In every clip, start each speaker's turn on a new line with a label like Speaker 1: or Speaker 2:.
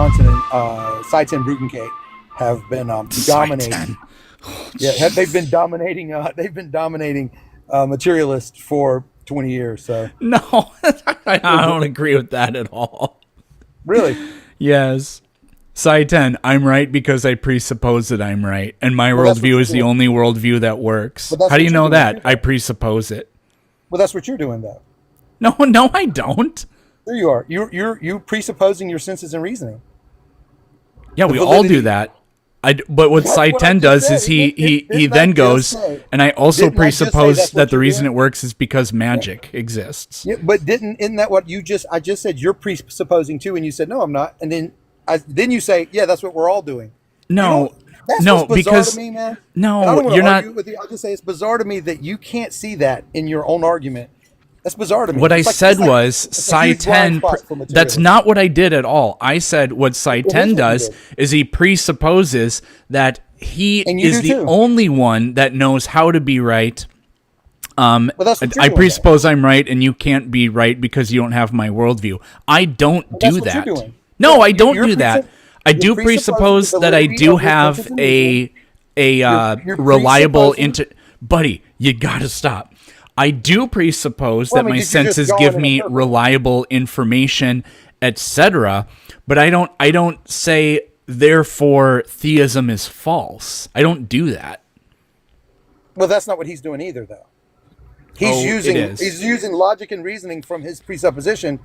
Speaker 1: Johnson and Cy 10 Bruggencate have been dominating. Yeah, they've been dominating. They've been dominating materialists for 20 years. So
Speaker 2: no, I don't agree with that at all.
Speaker 1: Really?
Speaker 2: Yes. Cy 10, I'm right because I presuppose that I'm right, and my worldview is the only worldview that works. How do you know that? I presuppose it.
Speaker 1: Well, that's what you're doing, though.
Speaker 2: No, I don't.
Speaker 1: There you are. You're presupposing your senses and reasoning.
Speaker 2: Yeah, we all do that. But what Cy 10 does is he then goes, and I also presuppose that the reason it works is because magic exists.
Speaker 1: Yeah, but isn't that what I just said you're presupposing too, and you said, no, I'm not. And then you say, yeah, that's what we're all doing.
Speaker 2: No,
Speaker 1: because to me, man.
Speaker 2: No,
Speaker 1: I don't
Speaker 2: you're not.
Speaker 1: With you. I'll just say it's bizarre to me that you can't see that in your own argument. That's bizarre to me.
Speaker 2: What I said was Cy 10. That's not what I did at all. I said what Cy 10 does is he presupposes that he is the only one that knows how to be right. I presuppose I'm right, and you can't be right because you don't have my worldview. I don't do that. No, I don't do that. I do presuppose that I do have a reliable buddy. You gotta stop. I do presuppose that my senses give me reliable information, etc. But I don't say therefore theism is false. I don't do that.
Speaker 1: Well, that's not what he's doing either, though. He's using logic and reasoning from his presupposition,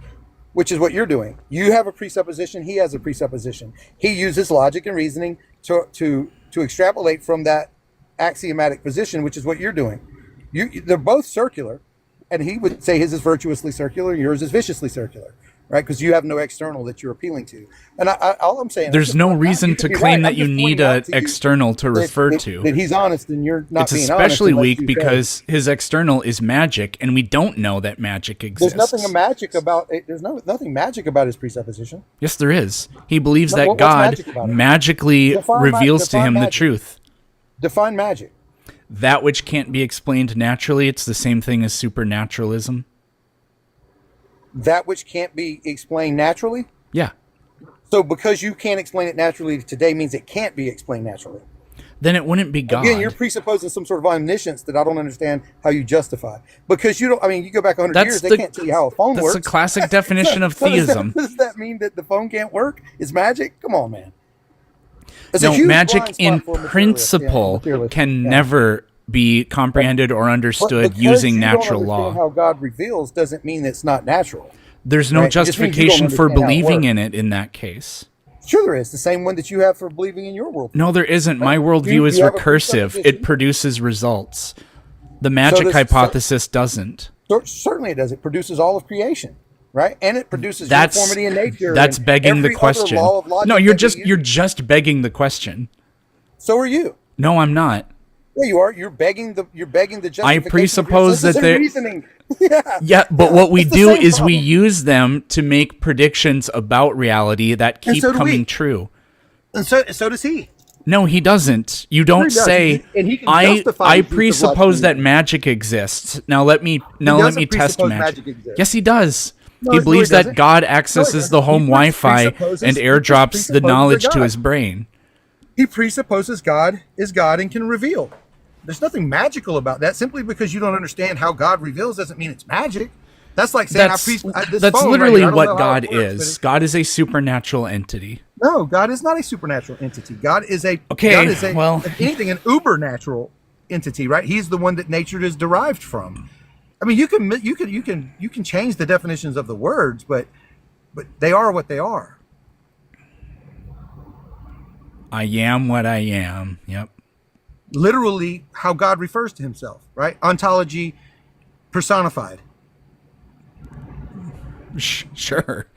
Speaker 1: which is what you're doing. You have a presupposition. He has a presupposition. He uses logic and reasoning to extrapolate from that axiomatic position, which is what you're doing. They're both circular, and he would say his is virtuously circular, yours is viciously circular, right? Because you have no external that you're appealing to. And all I'm saying,
Speaker 2: there's no reason to claim that you need an external to refer to.
Speaker 1: That he's honest, and you're not. It's
Speaker 2: especially weak because his external is magic, and we don't know that magic exists.
Speaker 1: There's nothing magic about it. There's nothing magic about his presupposition.
Speaker 2: Yes, there is. He believes that God magically reveals to him the truth.
Speaker 1: Define magic.
Speaker 2: That which can't be explained naturally. It's the same thing as supernaturalism.
Speaker 1: That which can't be explained naturally?
Speaker 2: Yeah.
Speaker 1: So because you can't explain it naturally today means it can't be explained naturally.
Speaker 2: Then it wouldn't be God.
Speaker 1: Again, you're presupposing some sort of omniscience that I don't understand how you justify. Because you go back 100 years, they can't tell you how a phone works.
Speaker 2: That's a classic definition of theism.
Speaker 1: Does that mean that the phone can't work? It's magic? Come on, man.
Speaker 2: No, magic in principle can never be comprehended or understood using natural law.
Speaker 1: How God reveals doesn't mean it's not natural.
Speaker 2: There's no justification for believing in it in that case.
Speaker 1: Sure there is. The same one that you have for believing in your worldview.
Speaker 2: No, there isn't. My worldview is recursive. It produces results. The magic hypothesis doesn't.
Speaker 1: Certainly it does. It produces all of creation. Right, and it produces uniformity in nature.
Speaker 2: That's begging the question. No, you're just begging the question.
Speaker 1: So are you?
Speaker 2: No, I'm not.
Speaker 1: Yeah, you are. You're begging the justification.
Speaker 2: I presuppose that they're
Speaker 1: reasoning.
Speaker 2: Yeah, but what we do is we use them to make predictions about reality that keep coming true.
Speaker 1: And so does he.
Speaker 2: No, he doesn't. You don't say. I presuppose that magic exists. Now let me test magic. Yes, he does. He believes that God accesses the home Wi-Fi and airdrops the knowledge to his brain.
Speaker 1: He presupposes God is God and can reveal. There's nothing magical about that. Simply because you don't understand how God reveals doesn't mean it's magic. That's like saying
Speaker 2: that's literally what God is. God is a supernatural entity.
Speaker 1: No, God is not a supernatural entity. God is an uber-natural entity, right? He's the one that nature is derived from. I mean, you can change the definitions of the words, but they are what they are.
Speaker 2: I am what I am. Yep.
Speaker 1: Literally, how God refers to himself, right? Ontology personified.
Speaker 2: Sure.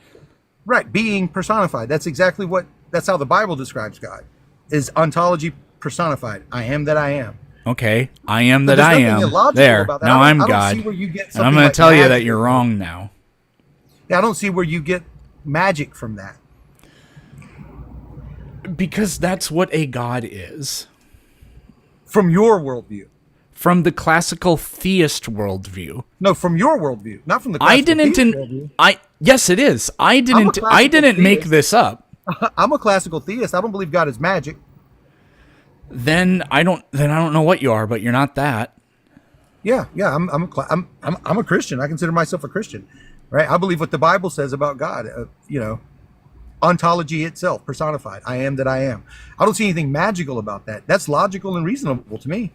Speaker 1: Right, being personified. That's how the Bible describes God. Is ontology personified. I am that I am.
Speaker 2: Okay, I am that I am. There, now I'm God. And I'm going to tell you that you're wrong now.
Speaker 1: Yeah, I don't see where you get magic from that.
Speaker 2: Because that's what a God is.
Speaker 1: From your worldview.
Speaker 2: From the classical theist worldview.
Speaker 1: No, from your worldview, not from the classical theist worldview.
Speaker 2: Yes, it is. I didn't make this up.
Speaker 1: I'm a classical theist. I don't believe God is magic.
Speaker 2: Then I don't know what you are, but you're not that.
Speaker 1: Yeah. I'm a Christian. I consider myself a Christian, right? I believe what the Bible says about God. Ontology itself, personified. I am that I am. I don't see anything magical about that. That's logical and reasonable to me.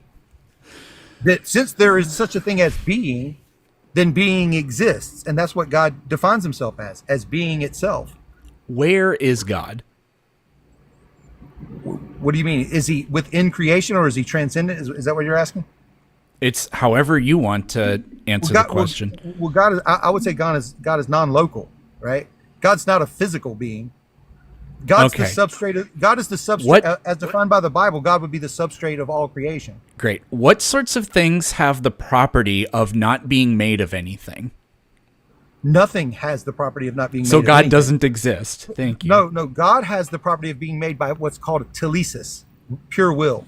Speaker 1: That since there is such a thing as being, then being exists, and that's what God defines himself as being itself.
Speaker 2: Where is God?
Speaker 1: What do you mean? Is he within creation or is he transcendent? Is that what you're asking?
Speaker 2: It's however you want to answer the question.
Speaker 1: Well, God is. I would say God is non-local, right? God's not a physical being. God's the substrate. God is the substrate, as defined by the Bible. God would be the substrate of all creation.
Speaker 2: Great. What sorts of things have the property of not being made of anything?
Speaker 1: Nothing has the property of not being made
Speaker 2: of anything. So God doesn't exist. Thank you.
Speaker 1: No. God has the property of being made by what's called a telesis, pure will.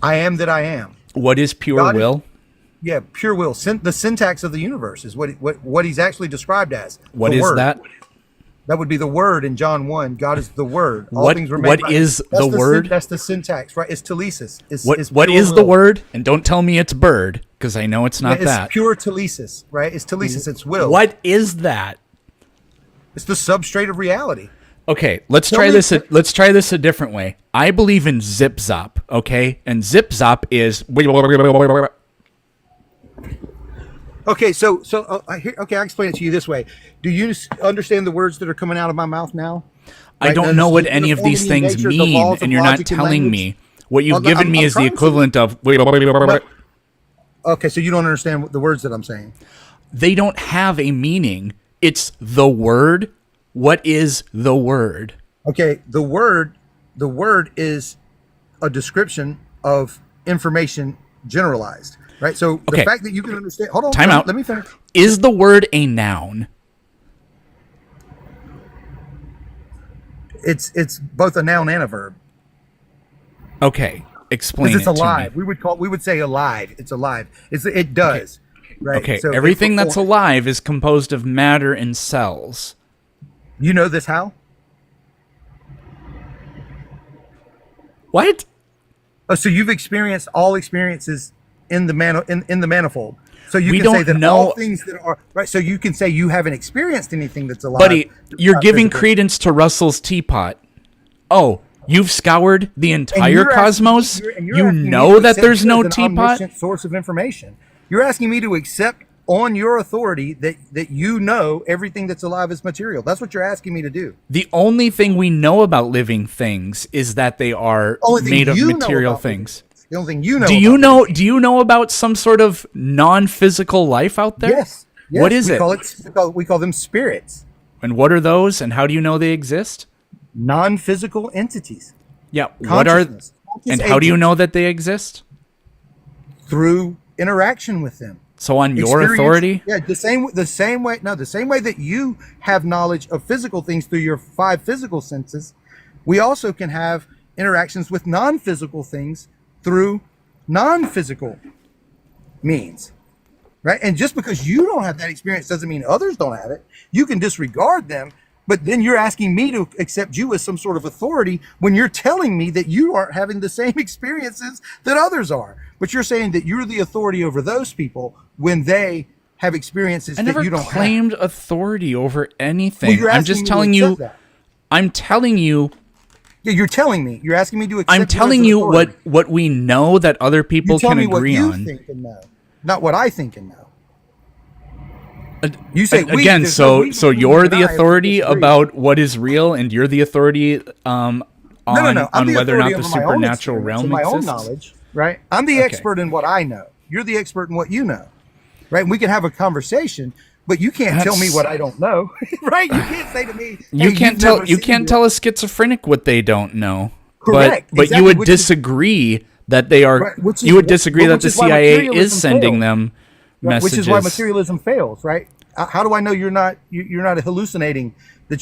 Speaker 1: I am that I am.
Speaker 2: What is pure will?
Speaker 1: Pure will. The syntax of the universe is what he's actually described as.
Speaker 2: What is that?
Speaker 1: That would be the word in John 1. God is the word.
Speaker 2: All things were made by is the word?
Speaker 1: That's the syntax, right? It's telesis.
Speaker 2: What is the word? And don't tell me it's bird, because I know it's not that.
Speaker 1: It's pure telesis, right? It's telesis. It's will.
Speaker 2: What is that?
Speaker 1: It's the substrate of reality.
Speaker 2: Okay, let's try this a different way. I believe in zip-zop, okay? And zip-zop is...
Speaker 1: Okay, so I'll explain it to you this way. Do you understand the words that are coming out of my mouth now?
Speaker 2: I don't know what any of these things mean, and you're not telling me. What you've given me is the equivalent of...
Speaker 1: Okay, so you don't understand the words that I'm saying.
Speaker 2: They don't have a meaning. It's the word. What is the word?
Speaker 1: Okay, the word is a description of information generalized. Right, so the fact that you can understand... Hold on,
Speaker 2: time out.
Speaker 1: Let me finish.
Speaker 2: Is the word a noun?
Speaker 1: It's both a noun and a verb.
Speaker 2: Okay, explain it
Speaker 1: it's alive. We would say alive. It's alive. It does. Okay. Right.
Speaker 2: Okay, so everything that's alive is composed of matter and cells.
Speaker 1: You know this how?
Speaker 2: What?
Speaker 1: Oh, so you've experienced all experiences in the manifold. So you can say that all things that are right. So you can say you haven't experienced anything that's alive.
Speaker 2: Buddy, you're giving credence to Russell's teapot. Oh, you've scoured the entire cosmos. You know that there's no teapot.
Speaker 1: Source of information. You're asking me to accept on your authority that you know everything that's alive is material. That's what you're asking me to do.
Speaker 2: The only thing we know about living things is that they are made of material things.
Speaker 1: The only thing you know.
Speaker 2: Do you know about some sort of non-physical life out there?
Speaker 1: Yes.
Speaker 2: What is it?
Speaker 1: We call them spirits.
Speaker 2: And what are those? And how do you know they exist?
Speaker 1: Non-physical entities.
Speaker 2: Yeah. What are? And how do you know that they exist?
Speaker 1: Through interaction with them.
Speaker 2: So on your authority?
Speaker 1: Yeah, the same way that you have knowledge of physical things through your 5 physical senses, we also can have interactions with non-physical things through non-physical means, right? And just because you don't have that experience doesn't mean others don't have it. You can disregard them, but then you're asking me to accept you as some sort of authority when you're telling me that you aren't having the same experiences that others are. But you're saying that you're the authority over those people when they have experiences that you don't have.
Speaker 2: I never claimed authority over anything. Well, I'm just telling you. I'm telling you.
Speaker 1: Yeah, you're telling me. You're asking me to accept.
Speaker 2: I'm telling you what we know that other people can agree on.
Speaker 1: You tell me what you think and know, not what I think and know. You say
Speaker 2: again. So you're the authority about what is real, and you're the authority on whether or not the supernatural realm exists. My own knowledge,
Speaker 1: right? I'm the expert in what I know. You're the expert in what you know, right? And we can have a conversation. But you can't tell me what I don't know, right? You can't say to me,
Speaker 2: you can't tell a schizophrenic what they don't know.
Speaker 1: Correct.
Speaker 2: But you would disagree that they are. You would disagree that the CIA is sending them messages.
Speaker 1: Which is why materialism fails, right? How do I know you're not hallucinating that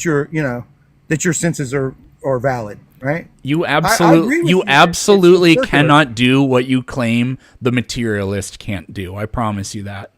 Speaker 1: that your senses are valid, right?
Speaker 2: You absolutely cannot do what you claim the materialist can't do. I promise you that.